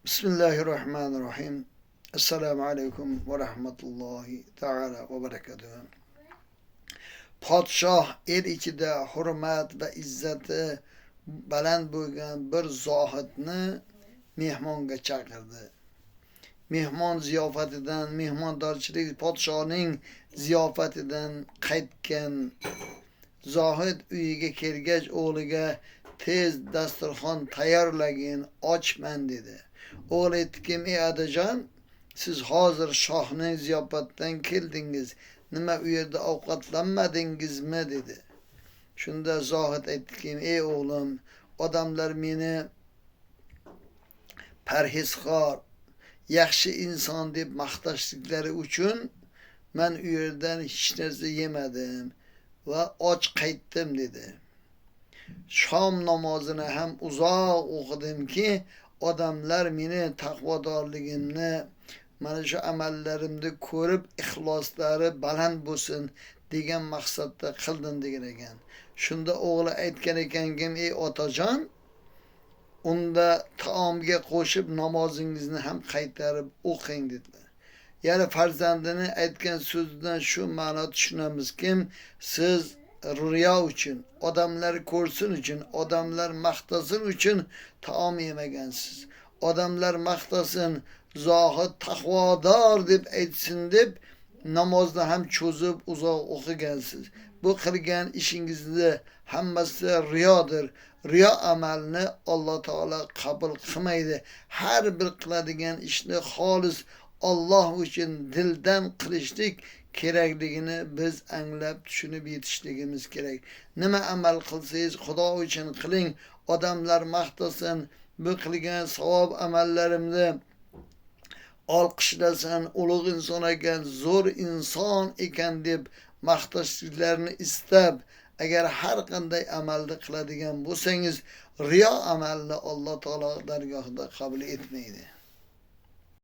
Bismillahirrahmanirrahim. Esselamu aleyküm ve rahmetullahi teala ve berekatuhu. Podshoh el ichida hurmat va izzati baland bo'lgan bir zohidni mehmonga chaqirdi. Mehmon ziyofatidan, mehmondorchilik podshoning ziyofatidan qaytgan zohid uyiga kelgach o'g'liga tez dasturxon tayyorlagin, ochman dedi. O'g'li aytdiki, ey adajon, siz hozir shohning ziyofatidan keldingiz, nima u yerda ovqatlanmadingizmi dedi. Shunda zohid aytdiki, ey o'g'lim, odamlar meni parhezkor, yaxshi inson deb maqtashliklari uchun men u yerdan hech narsa yemadim va och qaytdim dedi. Shom namozini ham uzoq o'qidimki, odamlar meni taqvodorligimni, mana shu amallarimni ko'rib ixloslari baland bo'lsin degan maqsadda qildim degan ekan. Shunda o'g'li aytgan ekanki, ey otajon, unda taomga qo'shib namozingizni ham qaytarib o'qing dedilar. Ya'ni farzandini aytgan so'zidan shu ma'no tushunamizki, siz riyo uchun, odamlar ko'rsin uchun, odamlar maqtasin uchun taom yemagansiz. Odamlar maqtasin, zohid taqvodor deb aytsin deb namozni ham cho'zib uzoq o'qigansiz. Bu qilgan ishingizni hammasi riyodir. Riyo amalni Alloh taolo qabul qilmaydi. Har bir qiladigan ishni xolis Alloh uchun dildan qilishlik kerakligini biz anglab tushunib yetishligimiz kerak. Nima amal qilsangiz Xudo uchun qiling, odamlar maqtasin, bu qilgan savob amallarimni olqishlasin, ulug' inson ekan, zo'r inson ekan deb maqtashliklarini istab, agar har qanday amalni qiladigan bo'lsangiz, riyo amalni Alloh taolo dargohida qabul etmaydi.